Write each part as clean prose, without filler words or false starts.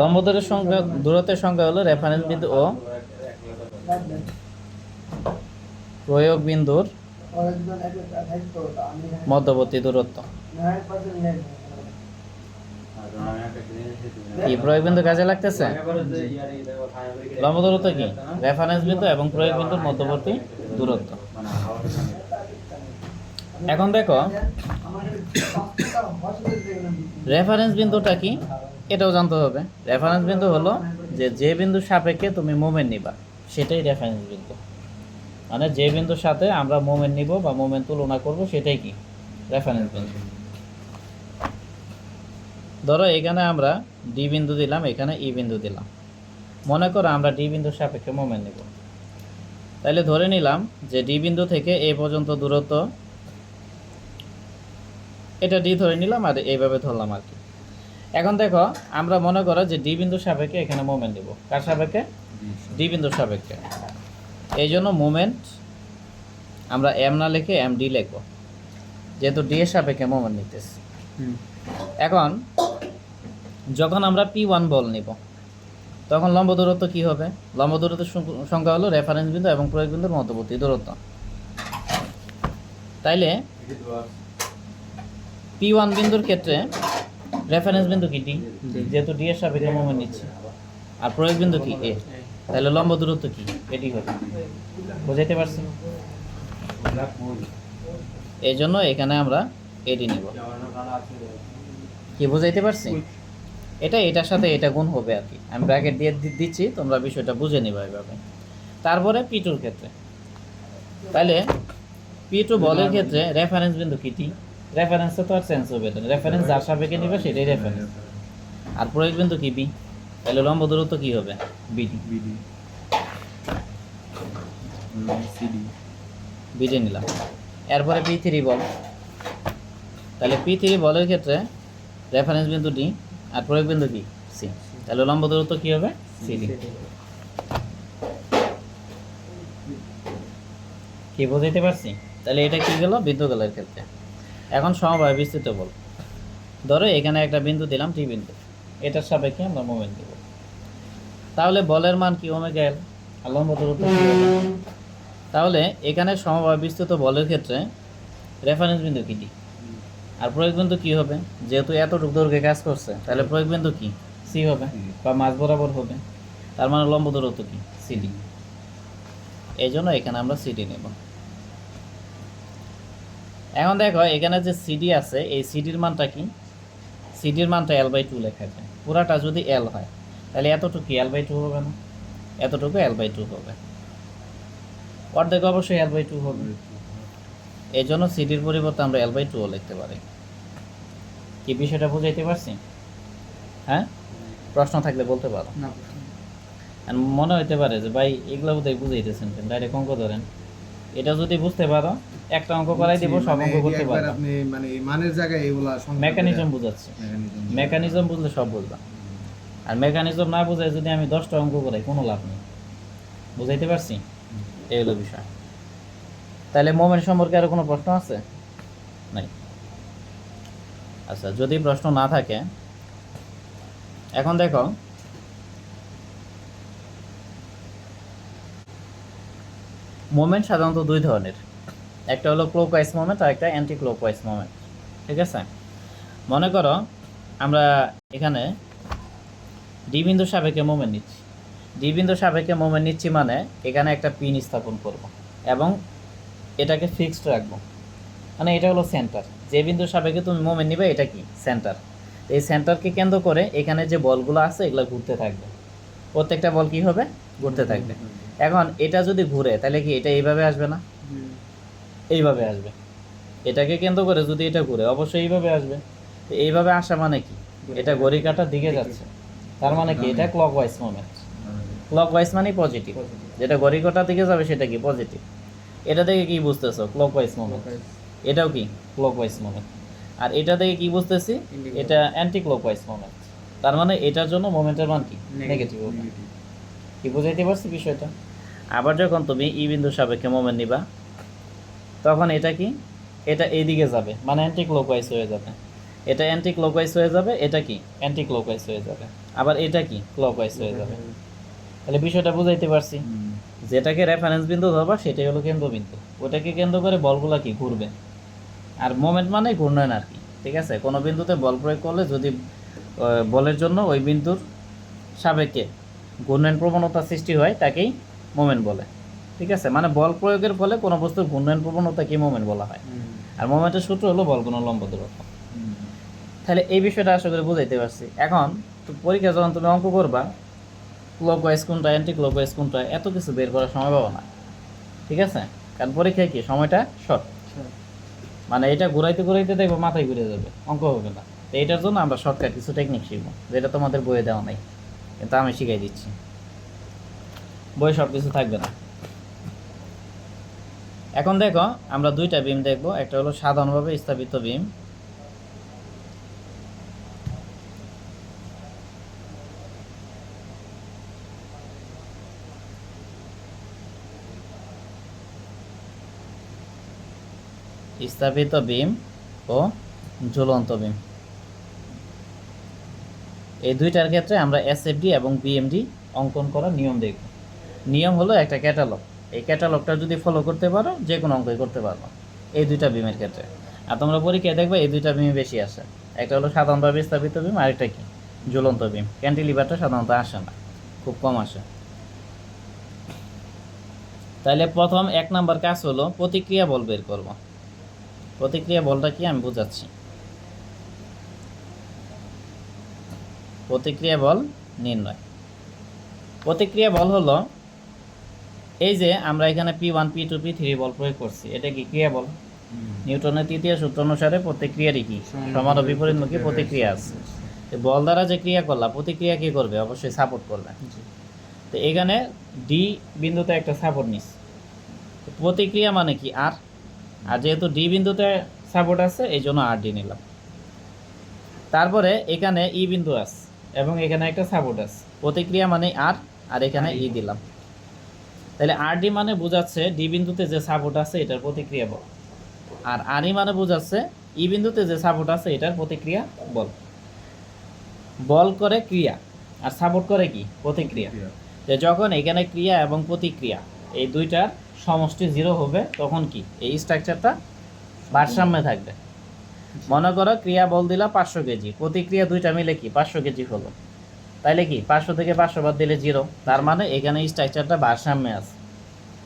লম্ব দূরত্বের সংখ্যা হলো রেফারেন্স বিন্দু ও প্রয়োগ বিন্দুর মধ্যবর্তী দূরত্ব। কি প্রয়োগ বিন্দু কাজে লাগতেছে? লম্ব দূরত্ব কি? রেফারেন্স বিন্দু এবং প্রয়োগ বিন্দুর মধ্যবর্তী দূরত্ব। এখন দেখো রেফারেন্স বিন্দুটা কি এটাও জানতে হবে। রেফারেন্স বিন্দু হলো যে বিন্দুর সাপেক্ষে তুমি মোমেন্ট নিবা সেটাই রেফারেন্স বিন্দু। মানে যে বিন্দুর সাথে আমরা মোমেন্ট নিব বা মোমেন্ট তুলনা করব সেটাই কি রেফারেন্স বিন্দু। ধরো এখানে আমরা ডি বিন্দু দিলাম, এখানে ই বিন্দু দিলাম। মনে করো আমরা ডি বিন্দুর সাপেক্ষে মোমেন্ট নেব, তাহলে ধরে নিলাম যে ডি বিন্দু থেকে এ পর্যন্ত দূরত্ব এটা ডি ধরে নিলাম আর এইভাবে ধরলাম আর কি। এখন দেখো আমরা মনে করো যে ডি বিন্দুর সাপেক্ষে এখানে মোমেন্ট নেব। কার সাপেক্ষে? ডি বিন্দুর সাপেক্ষে। এই জন্য মোমেন্ট আমরা এম না লিখে এম ডি লিখব, যেহেতু ডি এর সাপেক্ষে মোমেন্ট নিতেছি। এখন যখন আমরা P1 বল নিব তখন লম্ব দূরত্ব কি হবে? লম্ব দূরত্বের সংখ্যা হলো রেফারেন্স বিন্দু এবং প্রয়োগ বিন্দুর মধ্যবর্তী দূরত্ব। তাইলে P1 বিন্দুর ক্ষেত্রে রেফারেন্স বিন্দু কি ডি, যেহেতু ডি এর সাপেক্ষে মোমেন্ট নিচ্ছি, আর প্রয়োগ বিন্দু কি এ, তাহলে লম্ব দূরত্ব কি এটি হবে। বুঝাইতে পারছি? এই জন্য এখানে আমরা এটি নিব। কি বুঝাইতে পারছি? এটার সাথে এটা গুণ হবে আর কি। আমি ব্র্যাকেট দিয়ে দিচ্ছি, তোমরা বিষয়টা বুঝে নিবা এইভাবে। তারপরে P2 এর ক্ষেত্রে, তাহলে P2 বলের ক্ষেত্রে রেফারেন্স বিন্দু কি টি, রেফারেন্সে তো আর চেঞ্জ হবে না, রেফারেন্স যার সাপেক্ষে নিবে সেটাই রেফারেন্স। আর প্রয়োগ বিন্দু কি বি, তাহলে লম্ব দূরত্ব কি হবে? বিডি। বিডি নিলাম। এরপরে P3 বল, তাহলে P3 বলের ক্ষেত্রে রেফারেন্স বিন্দু ডি আর প্রয়োগ বিন্দু কি সি, তাহলে লম্ব দূরত্ব কি হবে? সিডি। কি বুঝাইতে পারছি? তাহলে এটা কি গেল বিন্দুগুলোর ক্ষেত্রে। এখন সমবায় বিস্তৃত বল, ধরো এখানে একটা বিন্দু দিলাম টি বিন্দু, এটার সাপেক্ষে আমরা মোমেন্ট দেব। তাহলে বলের মান কি ওমেগা এল আর লম্ব দূরত্ব কি হবে? তাহলে এখানে সমবায় বিস্তৃত বলের ক্ষেত্রে রেফারেন্স বিন্দু কি ডি আর প্রয়োগ বিন্দু কি হবে? যেহেতু এতটুকু দৈর্ঘ্যে কাজ করছে তাহলে প্রয়োগ বিন্দু কি সি হবে বা মাঝ বরাবর হবে, তার মানে লম্ব দূরত্ব কি সিডি। এই জন্য এখানে আমরা সিডি নেব। এখন দেখো এখানে যে সিডি আছে এই সিডির মানটা কি? সিডির মানটা L/2 লেখা যায়। পুরাটা যদি L হয় তাহলে এতটুকু L/2 হবে না, এতটুকু L/2 হবে, অর্ধেক অবশ্যই L/2 হবে। এই জন্য সিডির পরিবর্তে আমরা L/2 লিখতে পারি। কি বিষয়টা বুঝাইতে পারছি? হ্যাঁ, প্রশ্ন থাকলে বলতে পারো। মনে হইতে পারে যে ভাই এগুলো বোধহয় বুঝাইতেছেন, ডাইরেক্ট অঙ্ক ধরেন। এটা যদি বুঝতে পারো একটা অঙ্ক করাই দিব, সব অঙ্ক করতে পারো। আপনি মানে মানের জায়গায় এগুলা মেকানিজম বুঝাচ্ছি, মেকানিজম বুঝলে সব বুঝবা। আর মেকানিজম না বুঝাই যদি আমি 10টা অঙ্ক করাই কোনো লাভ নেই। বুঝাইতে পারছি? এই হলো বিষয়। তাহলে মোমেন্ট সম্পর্কে আরো কোনো প্রশ্ন আছে? নাই। আচ্ছা, যদি প্রশ্ন না থাকে এখন দেখো মোমেন্ট সাধারণত দুই ধরনের, একটা হলো ক্লকওয়াইজ মোমেন্ট আর একটা অ্যান্টি ক্লকওয়াইজ মোমেন্ট। ঠিক আছে, মনে করো আমরা এখানে ডি বিন্দুর সাপেক্ষে মোমেন্ট নিচ্ছি। ডি বিন্দুর সাপেক্ষে মোমেন্ট নিচ্ছি মানে এখানে একটা পিন স্থাপন করব এবং এটাকে ফিক্সড রাখবো, মানে এটা হলো সেন্টার। যে বিন্দুর সাপেক্ষে তুমি মোমেন্ট নিবে এটা কি সেন্টার। এই সেন্টারকে কেন্দ্র করে এখানে যে বলগুলো আছে এগুলো ঘুরতে থাকবে, প্রত্যেকটা বল কি হবে? ঘুরতে থাকবে। এখন এটা যদি ঘুরে তাহলে কি এটা এইভাবে আসবে না? এইভাবে আসবে। এটাকে কেন্দ্র করে যদি এটা ঘুরে অবশ্যই এইভাবে আসবে। এইভাবে আসা মানে কি? এটা ঘড়ি কাঁটার দিকে যাচ্ছে, তার মানে কি এটা ক্লকওয়াইজ মোমেন্ট। ক্লকওয়াইজ মানে পজিটিভ, যেটা ঘড়ি কাঁটার দিকে যাবে সেটা কি পজিটিভ। এটা থেকে কি বুঝতেছো? Clockwise moment. এটাও কি ক্লকওয়াইজ মোমেন্ট। আর এটা থেকে কি বুঝতেছি? এটা অ্যান্টি ক্লকওয়াইজ মোমেন্ট। তার মানে এটার জন্য মোমেন্টের মান কি নেগেটিভ হবে। কি বুঝাইতে পারছি বিষয়টা? আবার যখন তুমি ই বিন্দুর সাপেক্ষে মোমেন্ট নিবা তখন এটা কি এটা এইদিকে যাবে, মানে অ্যান্টি ক্লকওয়াইজ হয়ে যাবে। এটা অ্যান্টি ক্লকওয়াইজ হয়ে যাবে, এটা কি অ্যান্টি ক্লকওয়াইজ হয়ে যাবে, আবার এটা কি ক্লকওয়াইজ হয়ে যাবে। তাহলে বিষয়টা বুঝাইতে পারছি। যেটাকে রেফারেন্স বিন্দু ধরবা সেটাই হলো কেন্দ্রবিন্দু, ওটাকে কেন্দ্র করে বলগুলা কি ঘুরবে। আর মোমেন্ট মানে ঘূর্ণয়ন আর কি, ঠিক আছে। কোনো বিন্দুতে বল প্রয়োগ করলে যদি বলের জন্য ওই বিন্দুর সাপেক্ষে ঘূর্ণয়ন প্রবণতা সৃষ্টি হয় তাকেই মোমেন্ট বলে, ঠিক আছে। মানে বল প্রয়োগের ফলে কোনো বস্তুর ঘূর্ণয়ন প্রবণতাকেই মোমেন্ট বলা হয়। আর মোমেন্টের সূত্র হলো বল গুণ লম্ব দূরত্ব। তাহলে এই বিষয়টা আশা করি বুঝাইতে পারছি। এখন তো পরীক্ষা যখন তুমি অঙ্ক করবা, ক্লকওয়াইজ কোনটা অ্যান্টি ক্লকওয়াইজ কোনটা এত কিছু বের করার সময় পাবো না, ঠিক আছে। কারণ পরীক্ষায় কি সময়টা শর্ট, মানে এটা ঘুরাইতে ঘুরাইতে দেখবো মাথায় ঘুরে যাবে, অঙ্ক হবে না। তো এটার জন্য আমরা শর্টকাট কিছু টেকনিক শিখবো, যেটা তোমাদের বইয়ে দেওয়া নাই, কিন্তু আমি শিখাই দিচ্ছি। বইয়ে সব কিছু থাকবে না। এখন দেখো আমরা দুইটা বিম দেখবো, একটা হলো সাধারণভাবে স্থাপিত বিম, স্থাপিত বিম ও ঝুলন্ত বিম। এই দুইটার ক্ষেত্রে আমরা এসএফডি এবং বিএমডি অঙ্কন করার নিয়ম দেখব। নিয়ম হলো একটা ক্যাটালগ, এই ক্যাটালগটা যদি ফলো করতে পারো যে কোনো অঙ্কই করতে পারবো এই দুইটা বিমের ক্ষেত্রে। আর তোমরা পরীক্ষায় দেখবে এই দুইটা বিমই বেশি আসে, একটা হলো সাধারণভাবে স্থাপিত বিম, আরেকটা কি ঝুলন্ত বিম। ক্যান্টিলিভারটা সাধারণত আসে না, খুব কম আসে। তাহলে প্রথম 1 নাম্বার কাজ হলো প্রতিক্রিয়া বল বের করব। প্রতিক্রিয়া বলটা কি আমি বোঝাচ্ছি। প্রতিক্রিয়া বল নির্ণয়। প্রতিক্রিয়া বল হলো এই যে আমরা এখানে P1 P2 P3 বল প্রয়োগ করছি, এটা কি ক্রিয়া বল। নিউটনের তৃতীয় সূত্র অনুসারে প্রতিক্রিয়ারই কি সমান ও বিপরীতমুখী প্রতিক্রিয়া আছে। বল দ্বারা যে ক্রিয়া করলাম, প্রতিক্রিয়া কি করবে, অবশ্যই সাপোর্ট করবে। তো এখানে ডি বিন্দুতে একটা সাপোর্ট নিস, প্রতিক্রিয়া মানে কি আর, আর যেহেতু ডি বিন্দুতে সাপোর্ট আছে এই জন্য আর ডি নিলাম। তারপরে এখানে ই বিন্দু আছে এবং এখানে একটা সাপোর্ট আছে, প্রতিক্রিয়া মানে আর, আর এখানে ই দিলাম। তাহলে আর ডি মানে বোঝাচ্ছে ডি বিন্দুতে যে সাপোর্ট আছে এটার প্রতিক্রিয়া বল, আর আর ই মানে বোঝাচ্ছে ই বিন্দুতে যে সাপোর্ট আছে এটার প্রতিক্রিয়া বল। বল করে ক্রিয়া আর সাপোর্ট করে কি প্রতিক্রিয়া। যে যখন এখানে ক্রিয়া এবং প্রতিক্রিয়া এই দুইটার সমষ্টি 0 হবে তখন কি এই স্ট্রাকচারটা ভারসাম্যে থাকবে। মনে করো ক্রিয়া বল দিলা 500 কেজি, প্রতিক্রিয়া দুইটা মিলে কি 500 কেজি হলো, তাইলে কি 500 থেকে 500 বাদ দিলে 0, তার মানে এখানে স্ট্রাকচারটা ভারসাম্যে আছে,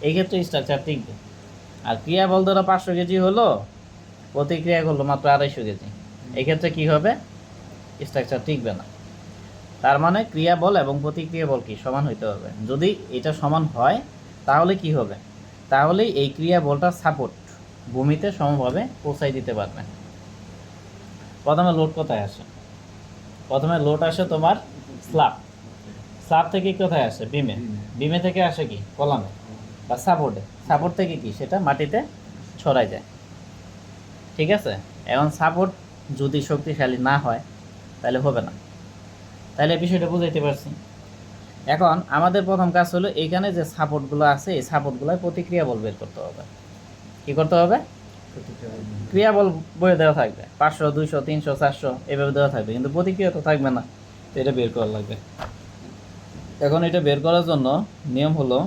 এই ক্ষেত্রে স্ট্রাকচার টিকবে। আর ক্রিয়া বল ধরো 500 কেজি হলো, প্রতিক্রিয়া হলো মাত্র 250 কেজি, এই ক্ষেত্রে কি হবে স্ট্রাকচার টিকবে না। তার মানে ক্রিয়া বল এবং প্রতিক্রিয়া বল কি সমান হইতে হবে। যদি এটা সমান হয় তাহলে কি হবে, তাহলেই এই ক্রিয়া বলটা সাপোর্ট ভূমিতে সমভাবে পৌঁছাই দিতে পারবে। প্রথমে লোড কোথায় আসে, প্রথমে লোড আসে তোমার স্ল্যাব, স্ল্যাব থেকে কোথায় আসে বিমে, বিমে থেকে আসে কি কলামে বা সাপোর্টে, সাপোর্ট থেকে কি সেটা মাটিতে ছড়ায় যায়, ঠিক আছে। এখন সাপোর্ট যদি শক্তিশালী না হয় তাহলে হবে না। তাহলে বিষয়টা বুঝাইতে পারছি। এখন আমাদের প্রথম কাজ হলো এইখানে যে সাপোর্টগুলো আছে এই সাপোর্টগুলোর প্রতিক্রিয়া বল বের করতে হবে। কি করতে হবে, ক্রিয়া বল বইয়ে দেওয়া থাকবে 500 200 300 400 এভাবে দেওয়া থাকবে, কিন্তু প্রতিক্রিয়া তো থাকবে না, তো এটা বের করা লাগবে। এখন এটা বের করার জন্য নিয়ম হলো,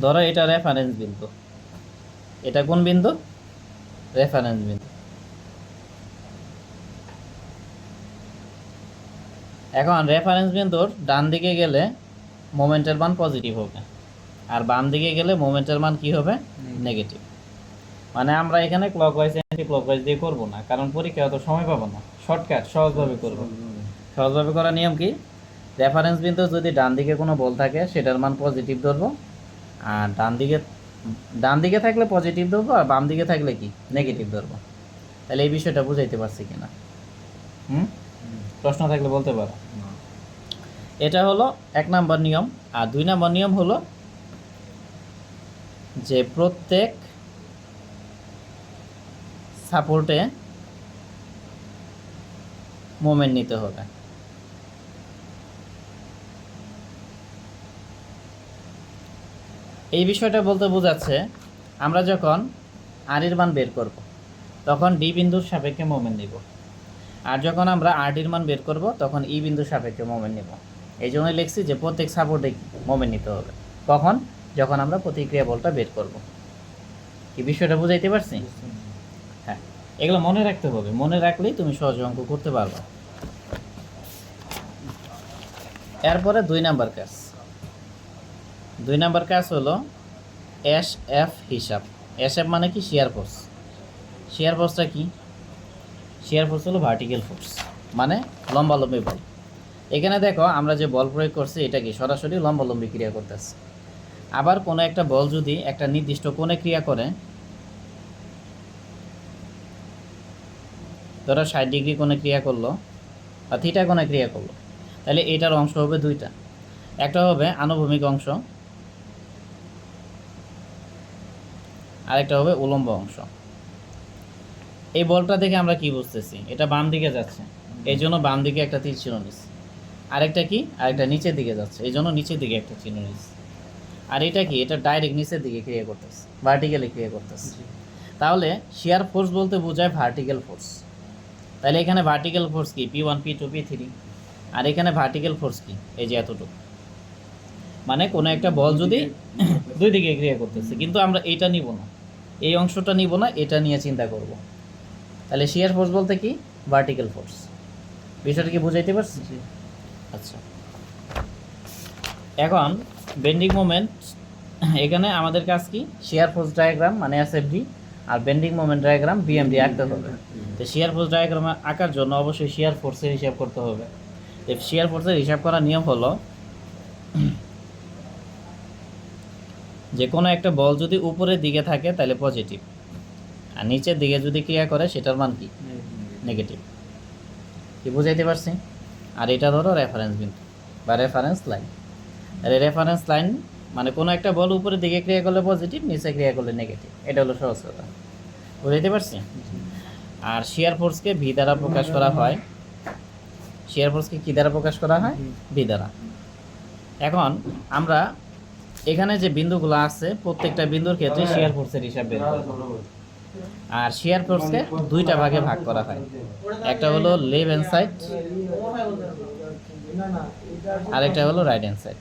ধরো এটা রেফারেন্স বিন্দু, এটা কোন বিন্দু রেফারেন্স বিন্দু। এখন রেফারেন্স বিন্দুর ডান দিকে গেলে মোমেন্টের মান পজিটিভ হবে, আর বাম দিকে গেলে মোমেন্টের মান কি হবে নেগেটিভ। মানে আমরা এখানে ক্লকওয়াইজ অ্যান্টি ক্লকওয়াইজ দিয়ে করব না, কারণ পরীক্ষা অত সময় পাবো না, শর্টকাট সহজভাবে করব। সহজভাবে করার নিয়ম কি, রেফারেন্স বিন্দু যদি ডান দিকে কোনো বল থাকে সেটার মান পজিটিভ ধরবো, আর ডান দিকে থাকলে পজিটিভ ধরবো, আর বাম দিকে থাকলে কি নেগেটিভ ধরবো। তাহলে এই বিষয়টা বুঝাইতে পারছি কিনা, প্রশ্ন থাকলে বলতে পারো। এটা হলো 1 নাম্বার নিয়ম। আর 2 নাম্বার নিয়ম হলো যে প্রত্যেক সাপোর্টে মোমেন্ট নিতে হবে। এই বিষয়টা বলতে বোঝাচ্ছে আমরা যখন আর এর মান বের করব, তখন ডি বিন্দুর সাপেক্ষে মোমেন্ট নিব। আর যখন আমরা আরডির মান বের করব তখন ই বিন্দুর সাপেক্ষে মোমেন্ট নিব। এই জন্যই লিখছি যে প্রত্যেক সাপোর্টে মোমেন্ট নিতে হবে। কখন? যখন আমরা প্রতিক্রিয়া বলটা বের করব। কি বিষয়টা বুঝাইতে পারছি? হ্যাঁ, এগুলো মনে রাখতে হবে, মনে রাখলেই তুমি সহজ অঙ্ক করতে পারবে। এরপরে 2 নাম্বার কাজ। 2 নাম্বার কাজ হলো এস এফ হিসাব। এস এফ মানে কি? Shear force. শিয়ার ফোর্সটা কি? শিয়ার ফোর্স হলো ভার্টিক্যাল ফোর্স, মানে লম্বালম্বী বল। এখানে দেখো আমরা যে বল প্রয়োগ করছি এটা কি সরাসরি লম্বালম্বী ক্রিয়া করতেছে। আবার কোনো একটা বল যদি একটা নির্দিষ্ট কোণে ক্রিয়া করে, ধরো 60 ডিগ্রি কোণে ক্রিয়া করলো বা থিটা কোণে ক্রিয়া করলো, তাহলে এটার অংশ হবে দুইটা। একটা হবে আনুভূমিক অংশ, আরেকটা হবে উলম্ব অংশ। এই বলটা দেখে আমরা কি বুঝতেছি? এটা বাম দিকে যাচ্ছে, এই জন্য বাম দিকে একটা তীর চিহ্ন নিচ্ছি। আরেকটা কি? আরেকটা নিচের দিকে যাচ্ছে, এই জন্য নিচের দিকে একটা চিহ্ন নিচ্ছি। আর এটা কি? এটা ডাইরেক্ট নিচের দিকে ক্রিয়া করতেছে, ভার্টিক্যালি ক্রিয়া করতেছে। তাহলে শিয়ার ফোর্স বলতে বোঝায় ভার্টিক্যাল ফোর্স। তাহলে এখানে ভার্টিক্যাল ফোর্স কি? P1 P2 P3। আর এখানে ভার্টিক্যাল ফোর্স কি? এই যে এতটুকু। মানে কোনো একটা বল যদি দুই দিকে ক্রিয়া করতেছে, কিন্তু আমরা এইটা নিব না, এই অংশটা নিব না, এটা নিয়ে চিন্তা করব। তাহলে শিয়ার ফোর্স বলতে কি? Vertical force. বিষয়টা কি বুঝাইতে পারছি? আচ্ছা, এখন বেন্ডিং মোমেন্ট। এখানে আমাদের কাজ কি? শিয়ার ফোর্স ডায়াগ্রাম মানে এসএফডি আর বেন্ডিং মোমেন্ট ডায়াগ্রাম বিএমডি আঁকতে হবে। তো শিয়ার ফোর্স ডায়াগ্রাম আঁকার জন্য অবশ্যই শিয়ার ফোর্সের হিসাব করতে হবে। শিয়ার ফোর্সের হিসাব করার নিয়ম হলো যে কোনো একটা বল যদি উপরের দিকে থাকে তাহলে পজিটিভ, আর নিচের দিকে যদি ক্রিয়া করে সেটার মান কি? নেগেটিভ। কি বুঝাইতে পারছি? আর এটা ধরো রেফারেন্স বিন্দু বা রেফারেন্স লাইন। তাহলে রেফারেন্স লাইন মানে কোনো একটা বল উপরের দিকে ক্রিয়া করলে পজিটিভ, নিচে ক্রিয়া করলে নেগেটিভ। এটা হলো সহজ কথা। বুঝাইতে পারছি? আর শিয়ার ফোর্সকে ভি দ্বারা প্রকাশ করা হয়। শিয়ার ফোর্সকে কী দ্বারা প্রকাশ করা হয়? ভি দ্বারা। এখন আমরা এখানে যে বিন্দুগুলো আছে প্রত্যেকটা বিন্দুর ক্ষেত্রে শিয়ার ফোর্সের হিসাব বের করব। আর শিয়ার ফোর্সকে দুইটা ভাগে ভাগ করা হয়। একটা হলো লেফট হ্যান্ড সাইড, আরেকটা হলো রাইট হ্যান্ড সাইড।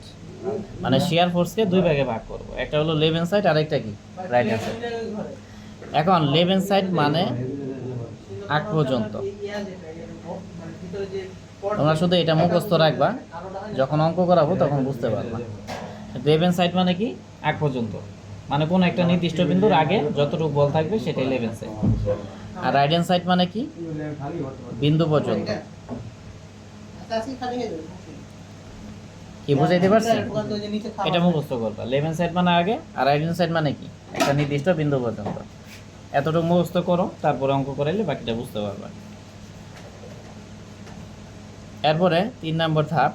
মানে শিয়ার ফোর্সকে দুই ভাগে ভাগ করব, একটা হলো লেফট হ্যান্ড সাইড, আরেকটা কি? Right hand side. এখন লেফট হ্যান্ড সাইড মানে আগ পর্যন্ত। তোমরা শুধু এটা মুখস্থ রাখবা, যখন অঙ্ক করাবো তখন বুঝতে পারবা। লেফট হ্যান্ড সাইড মানে কি? আগ পর্যন্ত, মানে কোনো একটা নির্দিষ্ট বিন্দুর আগে যতটুকু বল থাকবে সেটাই লেফট হ্যান্ড সাইড। আর রাইট হ্যান্ড সাইড মানে কি? বিন্দু পর্যন্ত। কি বুঝাইতে পারছি? এটা মুখস্থ করবা। লেফট হ্যান্ড সাইড মানে আগে, আর রাইট হ্যান্ড সাইড মানে কি? একটা নির্দিষ্ট বিন্দু পর্যন্ত। এতটুকু মুখস্থ করো, তারপরে অঙ্ক করাইলে বাকিটা বুঝতে পারবা। এরপরে 3 নম্বর ধাপ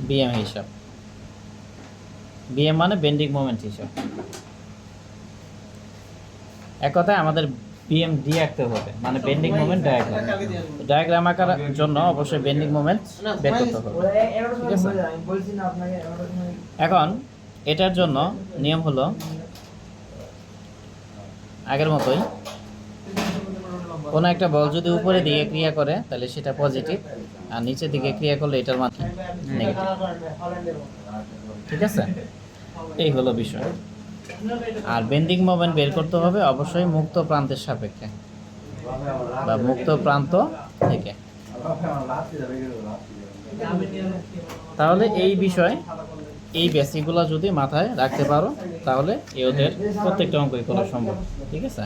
বিএম হিসাব। বিএম মানে বেন্ডিং মোমেন্ট হিসাব। এক কথায় আমাদের বিএম ডি আঁকতে হবে, মানে বেন্ডিং মোমেন্ট ডায়াগ্রাম। ডায়াগ্রাম আঁকার জন্য অবশ্যই বেন্ডিং মোমেন্ট বের করতে হবে। ঠিক আছে? এখন এটার জন্য নিয়ম হলো আগের মতোই, কোনো একটা বল যদি উপরের দিকে ক্রিয়া করে তাহলে সেটা পজিটিভ, আর নিচের দিকে ক্রিয়া করলে এটার মান নেগেটিভ। ঠিক আছে? এই হলো বিষয়। আর বেন্ডিং মোমেন্ট বের করতে হবে অবশ্যই মুক্ত প্রান্তের সাপেক্ষে বা মুক্ত প্রান্ত থেকে। তাহলে এই বিষয়, এই বেসিকগুলো যদি মাথায় রাখতে পারো তাহলে এদের প্রত্যেকটা অঙ্কই করা সম্ভব। ঠিক আছে?